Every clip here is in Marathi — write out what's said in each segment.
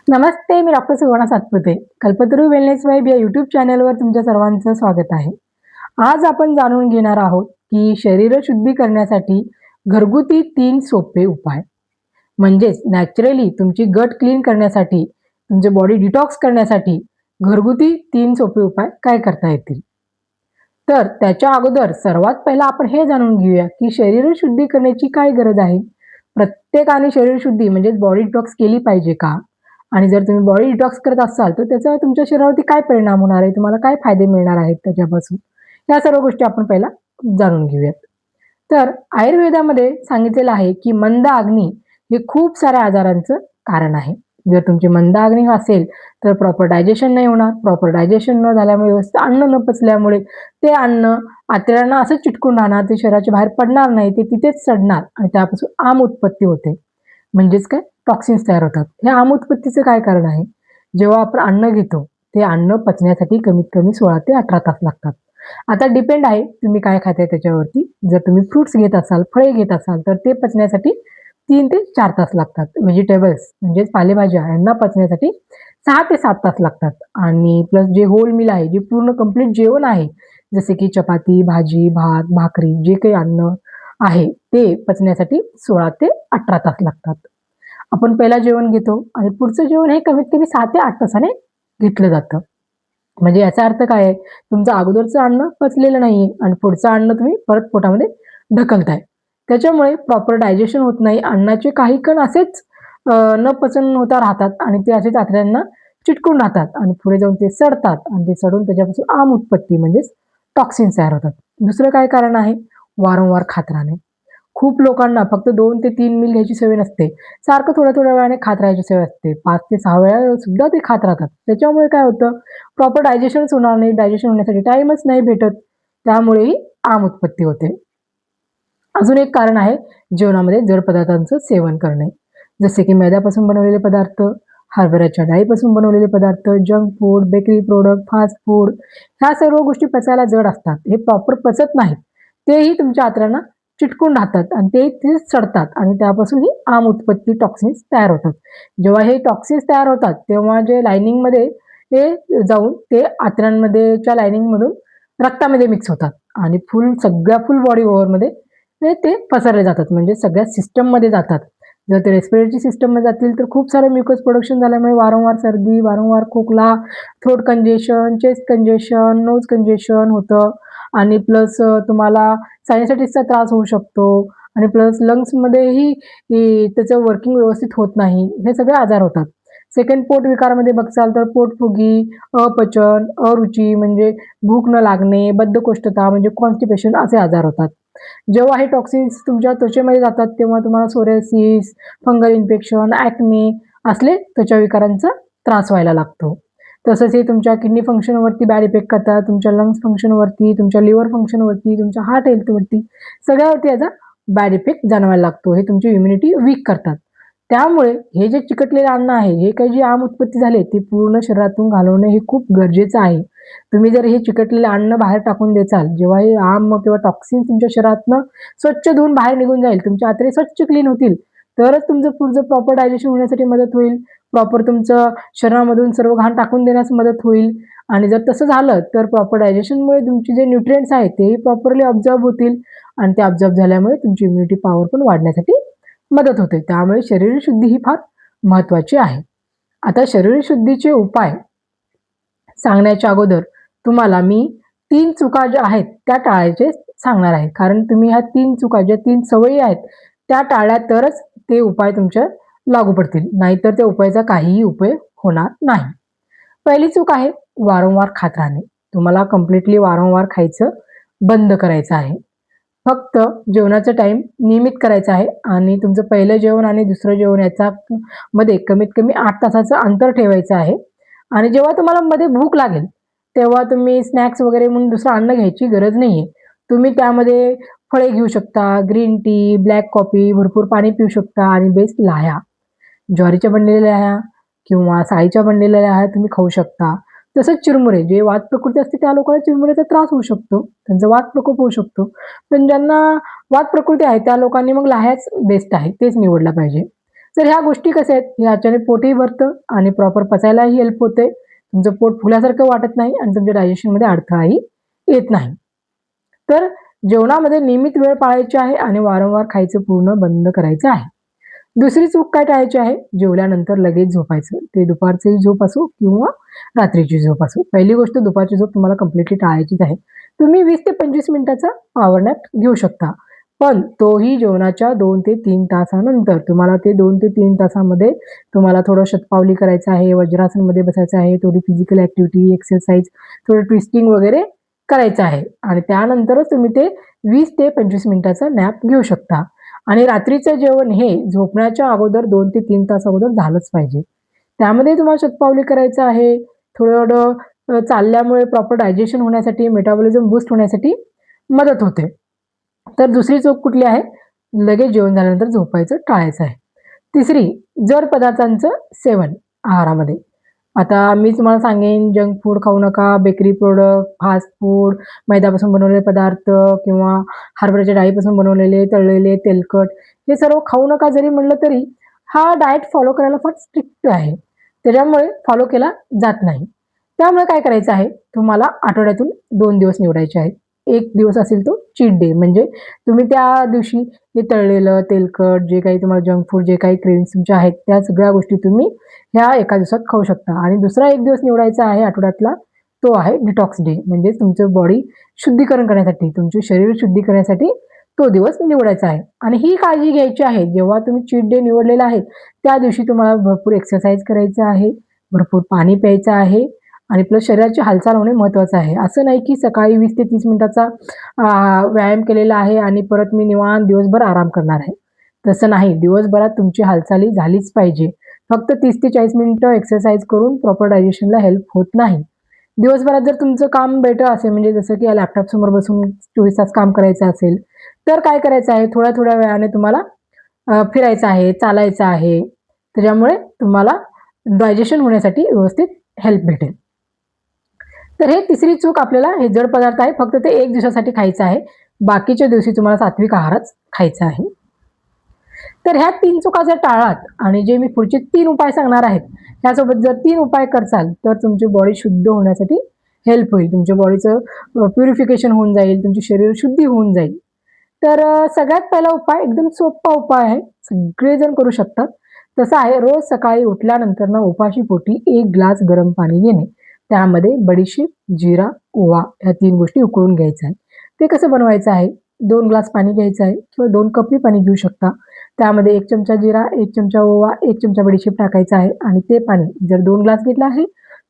नमस्ते, मी doctor Suvarna Satpute. Kalpataru wellness vibe या यूट्यूब चॅनलवर तुमच्या सर्वांचं स्वागत आहे. आज आपण जाणून घेणार आहोत, की शरीर शुद्धी करण्यासाठी घरगुती 3 सोपे उपाय. म्हणजेच नॅचरली तुमची गट क्लीन करण्यासाठी, तुमचे बॉडी डिटॉक्स करण्यासाठी घरगुती 3 सोपे उपाय काय करता येतील. तर त्याच्या अगोदर सर्वात पहिला आपण हे जाणून घेऊया, की शरीर शुद्धी करण्याची काय गरज आहे? प्रत्येकाने शरीर शुद्धी म्हणजेच बॉडी डिटॉक्स केली पाहिजे का? आणि जर तुम्ही बॉडी डिटॉक्स करत असाल, तर त्याचा तुमच्या शरीरावरती काय परिणाम होणार आहे? तुम्हाला काय फायदे मिळणार आहेत त्याच्यापासून? या सर्व गोष्टी आपण पहिला जाणून घेऊयात. तर आयुर्वेदामध्ये सांगितलेलं आहे, की मंद अग्नी हे खूप साऱ्या आजारांचं कारण आहे. जर तुमची मंद अग्नी असेल, तर प्रॉपर डायजेशन नाही होणार. प्रॉपर डायजेशन न झाल्यामुळे, व्यवस्थित अन्न न पचल्यामुळे ते अन्न आतड्यांना असंच चिटकून राहणार, ते शरीराच्या बाहेर पडणार नाही, ते तिथेच सडणार आणि त्यापासून आम उत्पत्ती होते. म्हणजेच काय? टॉक्सिन्स तयार होतात. हे आम उत्पत्तीचं काय कारण आहे? जेव्हा आपण अन्न घेतो, ते अन्न पचण्यासाठी कमीत कमी 16 ते 18 तास लागतात. आता डिपेंड आहे तुम्ही काय खाताय त्याच्यावरती. जर तुम्ही फ्रुट्स घेत असाल, फळे घेत असाल, तर ते पचण्यासाठी 3 ते 4 तास लागतात. व्हेजिटेबल्स म्हणजेच पालेभाज्या यांना पचण्यासाठी 6 ते 7 तास लागतात आणि प्लस जे होल मील आहे, जे पूर्ण कंप्लीट जेवण आहे, जसे की चपाती, भाजी, भात, भाकरी जे काही अन्न आहे, ते पचण्यासाठी 16 ते 18 तास लागतात. आपण पहिला जेवण घेतो आणि पुढचं जेवण हे कमीत कमी 6 ते 8 तासाने घेतलं जातं. म्हणजे याचा अर्थ काय आहे? तुमचं अगोदरचं अन्न पचलेलं नाहीये आणि पुढचं अन्न तुम्ही परत पोटामध्ये ढकलताय. त्याच्यामुळे प्रॉपर डायजेशन होत नाही. अन्नाचे काही कण असेच न पचन होता राहतात आणि ते असेच आतड्यांना चिटकून राहतात आणि पुढे जाऊन ते सडतात आणि ते सडून त्याच्यापासून आम उत्पत्ती म्हणजेच टॉक्सिन्स तयार होतात. दुसरं काय कारण आहे? वारंवार खात राहणे. खूप लोकांना फक्त 2 ते 3 मील घ्यायची सवय नसते. सारखं थोड्या-थोड्या वेळाने खात राहायची सवय असते. 5 ते 6 वेळा सुद्धा ते खात राहतात. त्याच्यामुळे काय होतं? प्रॉपर डायजेशनच होणार नाही. डायजेशन होण्यासाठी टाईमच नाही भेटत. त्यामुळेही आम उत्पत्ती होते. अजून एक कारण आहे जेवणामध्ये जड पदार्थांचं सेवन करणे. जसे की मैद्यापासून बनवलेले पदार्थ, हरभऱ्याच्या डाळीपासून बनवलेले पदार्थ, junk food, bakery product, fast food ह्या सर्व गोष्टी पचायला जड असतात. हे प्रॉपर पचत नाहीत. तेही तुमच्या आतड्यांना चिटकून राहतात आणि ते तिथेच सडतात आणि त्यापासून ही आम उत्पत्ती टॉक्सिन्स तयार होतात. जेव्हा हे टॉक्सिन्स तयार होतात, तेव्हा जे लायनिंगमध्ये हे जाऊन ते आतड्यांमध्येच्या लायनिंगमधून रक्तामध्ये मिक्स होतात आणि सगळ्या फुल बॉडी ओव्हरमध्ये ते पसरले जातात. म्हणजे सगळ्या सिस्टममध्ये जातात. जर ते रेस्पिरेटरी सिस्टममध्ये जातील, तर खूप सारं म्युकस प्रोडक्शन झाल्यामुळे वारंवार सर्दी, वारंवार खोकला, throat congestion, chest congestion, nose congestion होतं आणि प्लस तुम्हाला सायनसायटिसचा त्रास होऊ शकतो आणि प्लस लंग्समध्येही त्याचं वर्किंग व्यवस्थित होत नाही. हे सगळे आजार होतात. सेकंड पोट विकारामध्ये बघसाल तर पोटफुगी, अपचन, अरुची म्हणजे भूक न लागणे, बद्धकोष्ठता म्हणजे कॉन्स्टिपेशन असे आजार होतात. जेव्हा हे टॉक्सिन्स तुमच्या त्वचेमध्ये जातात, तेव्हा तुम्हाला सोरियासिस, फंगल इन्फेक्शन, ॲक्ने असले त्वचाविकारांचा त्रास व्हायला लागतो. तसंच हे तुमच्या किडनी फंक्शनवरती बॅड इफेक्ट करतात, तुमच्या लंग्स फंक्शनवरती, तुमच्या लिव्हर फंक्शनवरती, तुमच्या हार्ट हेल्थवरती सगळ्यावरती याचा बॅड इफेक्ट जाणवायला लागतो. हे तुमची इम्युनिटी वीक करतात. त्यामुळे हे जे चिकटलेलं अन्न आहे, हे काही जी आम उत्पत्ती झाली ते पूर्ण शरीरातून घालवणं हे खूप गरजेचं आहे. तुम्ही जर हे चिकटलेलं अन्न बाहेर टाकून द्याल, जेव्हा हे आम किंवा टॉक्सिन तुमच्या शरीरातनं स्वच्छ धुवून बाहेर निघून जाईल, तुमचे आतडे स्वच्छ क्लीन होतील, तरच तुमचं पुढचं प्रॉपर डायजेशन होण्यासाठी मदत होईल. प्रॉपर तुमचं शरीरामधून सर्व घाण टाकून देण्यास मदत होईल आणि जर तसं झालं, तर प्रॉपर डायजेशनमुळे तुमचे जे न्यूट्रिएंट्स आहेत, तेही प्रॉपरली ऑब्झर्व्ह होतील आणि ते ऑब्झर्व्ह झाल्यामुळे तुमची इम्युनिटी पॉवर पण वाढण्यासाठी मदत होते. त्यामुळे शरीरशुद्धी ही फार महत्त्वाची आहे. आता शरीरशुद्धीचे उपाय सांगण्याच्या अगोदर तुम्हाला मी 3 चुका ज्या आहेत त्या टाळायचे सांगणार आहे. कारण तुम्ही ह्या 3 चुका ज्या 3 सवयी आहेत त्या टाळल्या तरच ते उपाय तुमच्या लागू पडतील. नाहीतर त्या उपायाचा काहीही उपयोग होणार नाही. पहिली चूक आहे वारंवार खात राहणे. तुम्हाला कंप्लीटली वारंवार खायचं बंद करायचं आहे. फक्त जेवणाचा टाईम नियमित करायचा आहे आणि तुमचं पहिलं जेवण आणि दुसरं जेवण याचा मध्ये कमीत कमी 8 तासाचं अंतर ठेवायचं आहे आणि जेव्हा तुम्हाला मध्ये भूक लागेल, तेव्हा तुम्ही स्नॅक्स वगैरे म्हणून दुसरं अन्न घ्यायची गरज नाहीये. तुम्ही त्यामध्ये फळे घेऊ शकता, ग्रीन टी, ब्लॅक कॉफी, भरपूर पाणी पिऊ शकता आणि बेस्ट लाह्या. ज्वारीच्या बनलेल्या लाह्या किंवा साळीच्या बनलेल्या लाह्या तुम्ही खाऊ शकता. तसंच चिरमुरे, जे वात प्रकृती असते त्या लोकांना चिरमुऱ्याचा त्रास होऊ शकतो. त्यांचा वात प्रकोप होऊ शकतो. पण ज्यांना वात प्रकृती आहे त्या लोकांनी मग लाह्याच बेस्ट आहे, तेच निवडला पाहिजे. तर ह्या गोष्टी कशा आहेत, ह्याच्याने पोटही भरतं आणि प्रॉपर पचायलाही हेल्प होते. तुमचं पोट फुल्यासारखं वाटत नाही आणि तुमच्या डायजेशनमध्ये अडथळाही येत नाही. तर जेवणामध्ये नियमित वेळ पाळायची आहे आणि वारंवार खायचं पूर्ण बंद करायचं आहे. दुसरी चूक काय टाळायची आहे, जेवल्यानंतर लगेच झोपायचं. ते दुपारची झोप असो किंवा रात्रीची झोप असो. पहिली गोष्ट दुपारची झोप तुम्हाला कंप्लीटली टाळायचीच आहे. तुम्ही 20 ते 25 मिनिटाचा पॉवर नॅप घेऊ शकता. पण तोही जेवणाच्या 2 ते 3 तासानंतर. तुम्हाला ते 2 ते 3 तासामध्ये तुम्हाला थोडं शतपावली करायचं आहे, वज्रासनमध्ये बसायचं आहे, थोडी फिजिकल ॲक्टिव्हिटी, एक्सरसाइज, थोडं ट्विस्टिंग वगैरे करायचं आहे आणि त्यानंतरच तुम्ही ते 20 ते 25 मिनिटाचा नॅप घेऊ शकता. आणि रात्रीचं जेवण हे झोपण्याच्या अगोदर 2 ते 3 तास अगोदर झालंच पाहिजे. त्यामध्ये तुम्हाला शतपावली करायचं आहे, थोडं चालल्यामुळे प्रॉपर डायजेशन होण्यासाठी, मेटाबॉलिझम बूस्ट होण्यासाठी मदत होते. तर दुसरी चूक कुठली आहे? लगेच जेवण झाल्यानंतर झोपायचं टाळायचं आहे. तिसरी, जड पदार्थांचं सेवन आहारामध्ये. आता मी तुम्हाला सांगेन जंक फूड खाऊ नका, बेकरी प्रॉडक्ट, फास्ट फूड, मैद्यापासून बनवलेले पदार्थ किंवा हरभऱ्याच्या डाळीपासून बनवलेले, तळलेले, तेलकट हे सर्व खाऊ नका जरी म्हटलं तरी हा डाएट फॉलो करायला फार स्ट्रिक्ट आहे. त्याच्यामुळे फॉलो केला जात नाही. त्यामुळे काय करायचं आहे, तुम्हाला आठवड्यातून 2 दिवस निवडायचे आहेत. एक दिवस असेल तो चीट डे म्हणजे तुम्ही त्या दिवशी हे तळलेलं, तेलकट, जे काही तुम्हाला जंक फूड, जे काही क्रेव्हिंग्ज तुमच्या आहेत, त्या सगळ्या गोष्टी तुम्ही ह्या एका दिवसात खाऊ शकता आणि दुसरा एक दिवस निवडायचा आहे आठवड्यातला, तो आहे डिटॉक्स डे. म्हणजे तुमचं बॉडी शुद्धीकरण करण्यासाठी, तुमचे शरीर शुद्धी करण्यासाठी तो दिवस निवडायचा आहे आणि ही काळजी घ्यायची आहे, जेव्हा तुम्ही चीट डे निवडलेला आहे, त्या दिवशी तुम्हाला भरपूर एक्सरसाइज करायचं आहे, भरपूर पाणी प्यायचं आहे आणि प्लस शरीराची हालचाल होणे महत्त्वाचं आहे. असं नाही की सकाळी 20 ते 30 मिनिटाचा व्यायाम केलेला आहे आणि परत मी निवांत दिवसभर आराम करणार आहे. तसं नाही. दिवसभरात तुमची हालचाली झालीच पाहिजे. फक्त 30 ते 40 मिनिटं एक्सरसाइज करून प्रॉपर डायजेशनला हेल्प होत नाही. दिवसभरात जर तुमचं काम बेटर असेल म्हणजे जसं की लॅपटॉपसमोर बसून 24 तास काम करायचं असेल, तर काय करायचं आहे, थोड्या-थोड्या वेळाने तुम्हाला फिरायचं आहे, चालायचं आहे. त्याच्यामुळे तुम्हाला डायजेशन होण्यासाठी व्यवस्थित हेल्प भेटेल. तर हे तिसरी चूक आपल्याला हे जड पदार्थ आहे, फक्त ते 1 दिवसासाठी खायचं आहे. बाकीच्या दिवशी तुम्हाला सात्विक आहारच खायचा आहे. तर ह्या 3 चुका जर टाळलात आणि जे मी पुढचे 3 उपाय सांगणार आहेत, त्यासोबत जर 3 उपाय करसाल, तर तुमची बॉडी शुद्ध होण्यासाठी हेल्प होईल. तुमच्या बॉडीचं प्युरिफिकेशन होऊन जाईल, तुमची शरीर शुद्धी होऊन जाईल. तर सगळ्यात पहिला उपाय एकदम सोपा उपाय आहे. सगळेजण करू शकतात. तसं आहे रोज सकाळी उठल्यानंतर ना उपाशी पोटी 1 ग्लास गरम पाणी घेणे. त्यामध्ये बडीशेप, जीरा, ओवा ह्या 3 गोष्टी उकळून घ्यायच्या आहेत. ते कसं बनवायचं आहे? 2 ग्लास पाणी घ्यायचं आहे किंवा 2 कपही पाणी घेऊ शकता. त्यामध्ये 1 चमचा जीरा, 1 चमचा ओवा, 1 चमचा बडीशेप टाकायचा आहे आणि ते पाणी जर 2 ग्लास घेतलं आहे,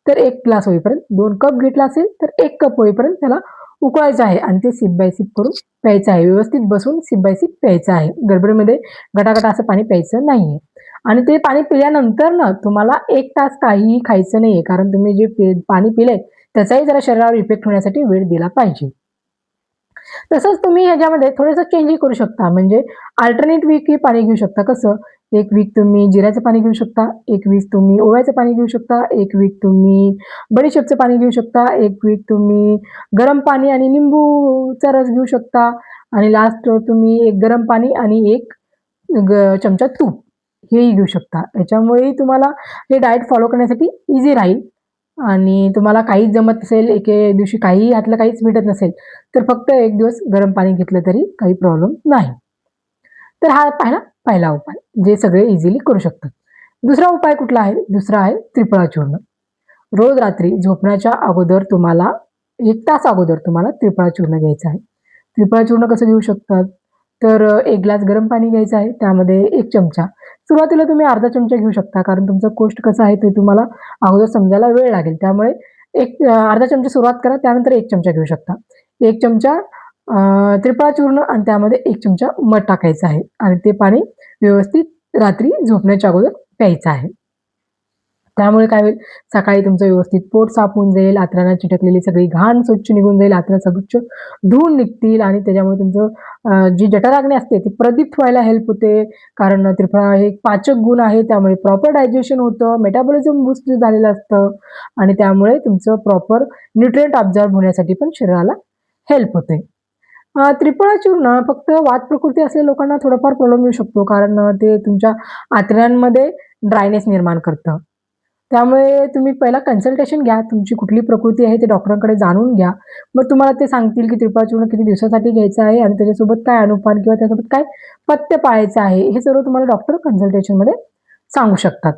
तर 1 ग्लास होईपर्यंत, 2 कप घेतला असेल, तर 1 कप होईपर्यंत त्याला उकळायचं आहे आणि ते सिप बाय सिप करून प्यायचं आहे. व्यवस्थित बसून सिप बाय सिप प्यायचं आहे. गडबडीमध्ये गटागटा असं पाणी प्यायचं नाहीये. आणि ते पाणी पिल्यानंतर ना तुम्हाला 1 तास काहीही खायचं नाहीये. कारण तुम्ही जे पाणी पिलंय त्याचाही जरा शरीरावर इफेक्ट होण्यासाठी वेळ दिला पाहिजे. तसंच तुम्ही ह्याच्यामध्ये थोडंसं चेंजही करू शकता. म्हणजे अल्टरनेट वीकही पाणी घेऊ शकता. कसं? एक वीक तुम्ही जिऱ्याचं पाणी घेऊ शकता, एक वीक तुम्ही ओव्याचं पाणी घेऊ शकता, एक वीक तुम्ही बडीशेपचं पाणी घेऊ शकता, एक वीक तुम्ही गरम पाणी आणि लिंबूचा रस घेऊ शकता आणि लास्ट तुम्ही एक गरम पाणी आणि एक चमचा तूप हेही घेऊ शकता. याच्यामुळेही तुम्हाला हे डाएट फॉलो करण्यासाठी ईझी राहील आणि तुम्हाला काहीच जमत नसेल, एके दिवशी काहीही यातलं काहीच भेटत नसेल, तर फक्त 1 दिवस गरम पाणी घेतलं तरी काही प्रॉब्लेम नाही. तर हा पहिला उपाय, जे सगळे इझिली करू शकतात. दुसरा उपाय कुठला आहे? दुसरा आहे त्रिफळा चूर्ण. रोज रात्री झोपण्याच्या अगोदर तुम्हाला 1 तास अगोदर तुम्हाला त्रिफळा चूर्ण घ्यायचं आहे. त्रिफळा चूर्ण कसं घेऊ शकतात? तर 1 ग्लास गरम पाणी घ्यायचं आहे. त्यामध्ये 1 चमचा सुरुवातीला तुम्ही अर्धा चमचा घेऊ शकता. कारण तुमचा कोष्ट कसा आहे ते तुम्हाला अगोदर समजायला वेळ लागेल. त्यामुळे अर्धा चमचा सुरुवात करा. त्यानंतर 1 चमचा घेऊ शकता. 1 चमचा त्रिफळा चूर्ण आणि त्यामध्ये 1 चमचा मध टाकायचं आहे आणि ते पाणी व्यवस्थित रात्री झोपण्याच्या अगोदर प्यायचं आहे. त्यामुळे काय होईल, सकाळी तुमचं व्यवस्थित पोट साफ होऊन जाईल, आतड्यांना चिटकलेली सगळी घाण स्वच्छ निघून जाईल, आतड्या स्वच्छ धुवून निघतील आणि त्याच्यामुळे तुमचं जी जठराग्नी असते ती प्रदीप्त व्हायला हेल्प होते. कारण त्रिफळा हे एक पाचक गुण आहे, त्यामुळे प्रॉपर डायजेशन होतं, मेटाबॉलिझम बूस्ट झालेलं असतं आणि त्यामुळे तुमचं प्रॉपर न्यूट्रिएंट अब्झॉर्ब होण्यासाठी पण शरीराला हेल्प होते. त्रिफळा चूर्ण फक्त वात प्रकृती असलेल्या लोकांना थोडाफार प्रॉब्लेम येऊ शकतो. कारण ते तुमच्या आतड्यांमध्ये ड्रायनेस निर्माण करतं. त्यामुळे तुम्ही पहिला कन्सल्टेशन घ्या. तुमची कुठली प्रकृती आहे ते डॉक्टरांकडे जाणून घ्या. मग तुम्हाला ते सांगतील की त्रिफळा चूर्ण किती दिवसासाठी घ्यायचं आहे आणि त्याच्यासोबत काय अनुपान किंवा त्यासोबत काय पथ्य पाळायचं आहे. हे सर्व तुम्हाला डॉक्टर कन्सल्टेशनमध्ये सांगू शकतात.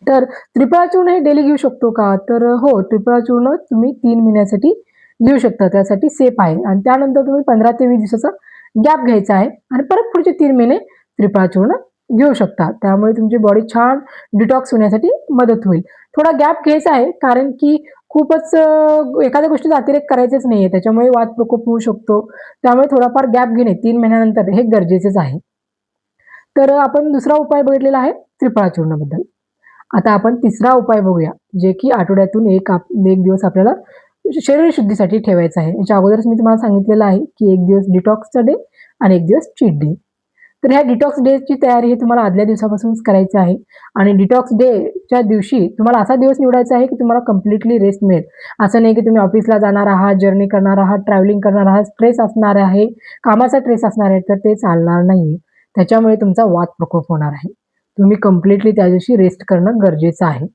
तर त्रिफळा चूर्ण हे डेली घेऊ शकतो का? तर हो, त्रिफळा चूर्ण तुम्ही 3 महिन्यासाठी घेऊ शकता. त्यासाठी सेफ आहे आणि त्यानंतर तुम्ही 15 ते 20 दिवसाचा गॅप घ्यायचा आहे आणि परत पुढचे 3 महिने त्रिफळा चूर्ण घेऊ शकता. त्यामुळे तुमची बॉडी छान डिटॉक्स होण्यासाठी मदत होईल. थोडा गॅप घ्यायचा आहे कारण की खूपच एखाद्या गोष्टीचा अतिरेक करायचाच नाहीये. त्याच्यामुळे वात प्रकोप होऊ शकतो. त्यामुळे थोडाफार गॅप घेणे 3 महिन्यानंतर हे गरजेचेच आहे. तर आपण दुसरा उपाय बघितलेला आहे त्रिफळा चूर्णाबद्दल. आता आपण तिसरा उपाय बघूया, जे की आठवड्यातून एक दिवस आपल्याला शरीर शुद्धीसाठी ठेवायचा आहे. याच्या अगोदरच मी तुम्हाला सांगितलेलं आहे, की एक दिवस डिटॉक्सचा डे आणि एक दिवस चीट डे. तर ह्या डिटॉक्स डेची तयारी ही तुम्हाला आदल्या दिवसापासूनच करायची आहे आणि डिटॉक्स डेच्या दिवशी तुम्हाला असा दिवस निवडायचा आहे, की तुम्हाला कंप्लीटली रेस्ट मिळेल. असं नाही, की तुम्ही ऑफिसला जाणार आहात, जर्नी करणार आहात, ट्रॅव्हलिंग करणार आहात, स्ट्रेस असणार आहे, कामाचा स्ट्रेस असणार आहे, तर ते चालणार नाही. त्याच्यामुळे तुमचा वात प्रकोप होणार आहे. तुम्ही कंप्लीटली त्या दिवशी रेस्ट करणं गरजेचं आहे.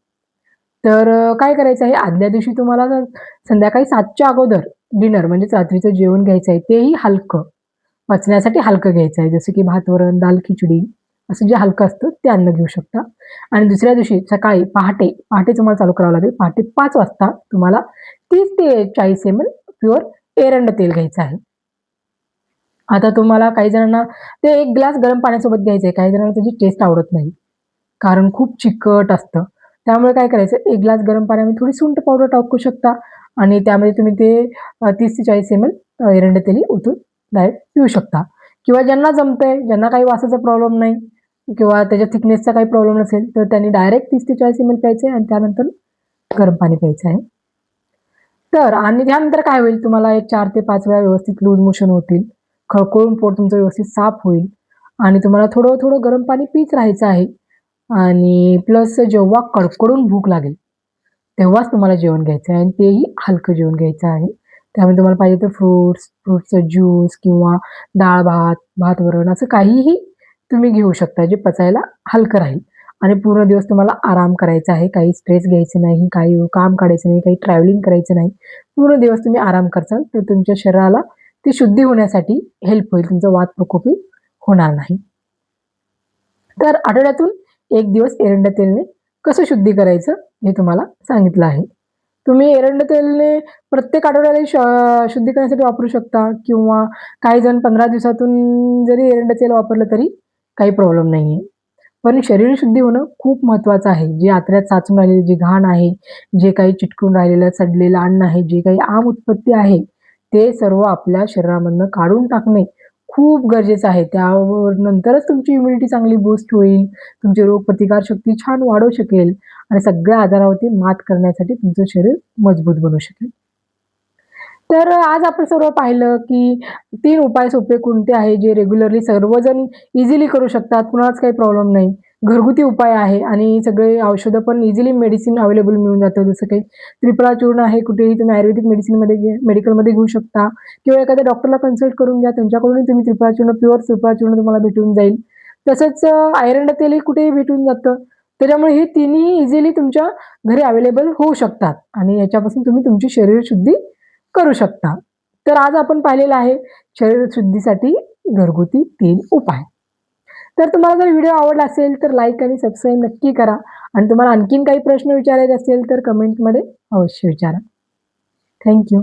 तर काय करायचं आहे, आदल्या दिवशी तुम्हाला संध्याकाळी 7च्या अगोदर डिनर म्हणजेच रात्रीचं जेवण घ्यायचं आहे. तेही हलकं, पचण्यासाठी हलकं घ्यायचं आहे. जसं की भात-वरण, दाल-खिचडी असं जे हलकं असतं ते अन्न घेऊ शकता. आणि दुसऱ्या दिवशी सकाळी पहाटे तुम्हाला चालू करावं लागेल. पहाटे 5 वाजता तुम्हाला 30 ते 40 एम-एल प्युअर एरंड तेल घ्यायचं आहे. आता तुम्हाला काही जणांना ते 1 ग्लास गरम पाण्यासोबत घ्यायचं आहे. काही जणांना त्याची टेस्ट आवडत नाही. कारण खूप चिकट असतं. त्यामुळे काय करायचं 1 ग्लास गरम पाण्यामध्ये थोडी सुंठ पावडर टाकू शकता आणि त्यामध्ये तुम्ही ते 30 ते 40 एम-एल एरंड तेल ओतून डायरेक्ट पिऊ शकता. किंवा ज्यांना जमतंय, ज्यांना काही वासाचा प्रॉब्लेम नाही किंवा त्याच्या थिकनेसचा काही प्रॉब्लेम नसेल, तर त्यांनी डायरेक्ट 30 ते 40 एम-एल प्यायचं आहे आणि त्यानंतर गरम पाणी प्यायचं आहे. तर आणि त्यानंतर काय होईल तुम्हाला एक 4 ते 5 वेळा व्यवस्थित लूज मोशन होतील. खळखळून पोट तुमचं व्यवस्थित साफ होईल आणि तुम्हाला थोडं-थोडं गरम पाणी पीत राहायचं आहे. आणि प्लस जेव्हा कडकडून भूक लागेल, तेव्हाच तुम्हाला जेवण घ्यायचं आहे आणि तेही हलकं जेवण घ्यायचं आहे. त्यामध्ये तुम्हाला पाहिजे तर फ्रुट्सचं ज्यूस किंवा डाळ-भात, भात-वरण असं काहीही तुम्ही घेऊ शकता, जे पचायला हलकं राहील आणि पूर्ण दिवस तुम्हाला आराम करायचा आहे. काही स्ट्रेस घ्यायचे नाही, काही काम काढायचं नाही, काही ट्रॅव्हलिंग करायचं नाही. पूर्ण दिवस तुम्ही आराम करसाल, तर तुमच्या शरीराला ती शुद्धी होण्यासाठी हेल्प होईल. तुमचा वात प्रकोपही होणार नाही. तर आठवड्यातून 1 दिवस एरंड तेलने कसं शुद्धी करायचं हे तुम्हाला सांगितलं आहे. तुम्ही एरंड तेलने प्रत्येक आठवड्याला शुद्धी करण्यासाठी वापरू शकता किंवा काही जण 15 दिवसातून जरी एरंड तेल वापरलं तरी काही प्रॉब्लेम नाहीये. पण शरीर शुद्धी होणं खूप महत्त्वाचं आहे. जे आतड्यात साचून राहिलेली जी घाण आहे, जे काही चिटकून राहिलेलं सडलेलं अन्न आहे, जे काही आम उत्पत्ती आहे, ते सर्व आपल्या शरीरामधनं काढून टाकणे खूप गरजेचं आहे. त्यावर नंतरच तुमची इम्युनिटी चांगली बूस्ट होईल. तुमची रोगप्रतिकारशक्ती छान वाढू शकेल आणि सगळ्या आजारावरती मात करण्यासाठी तुमचं शरीर मजबूत बनू शकेल. तर आज आपण सर्व पाहिलं, की 3 उपाय सोपे कोणते आहे, जे रेग्युलरली सर्वजण इझिली करू शकतात. कुणालाच काही प्रॉब्लेम नाही. घरगुती उपाय आहे आणि सगळे औषधं पण इझिली मेडिसिन अवेलेबल मिळून जातं. जसं काही त्रिफळा चूर्ण आहे, कुठेही तुम्ही आयुर्वेदिक मेडिकलमध्ये घेऊ शकता किंवा एखाद्या डॉक्टरला कन्सल्ट करून घ्या. त्यांच्याकडूनही तुम्ही त्रिफळा चूर्ण, प्युअर त्रिफळा चूर्ण तुम्हाला भेटून जाईल. तसंच आयर्न तेलही कुठेही भेटून जातं. त्याच्यामुळे हे तिन्ही इझिली तुमच्या घरी अवेलेबल होऊ शकतात आणि याच्यापासून तुम्ही तुमची शरीरशुद्धी करू शकता. तर आज आपण पाहिलेलं आहे शरीरशुद्धीसाठी घरगुती 3 उपाय. तर तुम्हाला जर व्हिडिओ आवडला असेल तर लाईक आणि सबस्क्राईब नक्की करा आणि तुम्हाला आणखीन काही प्रश्न विचारायचे असेल तर कमेंटमध्ये अवश्य विचारा. Thank you.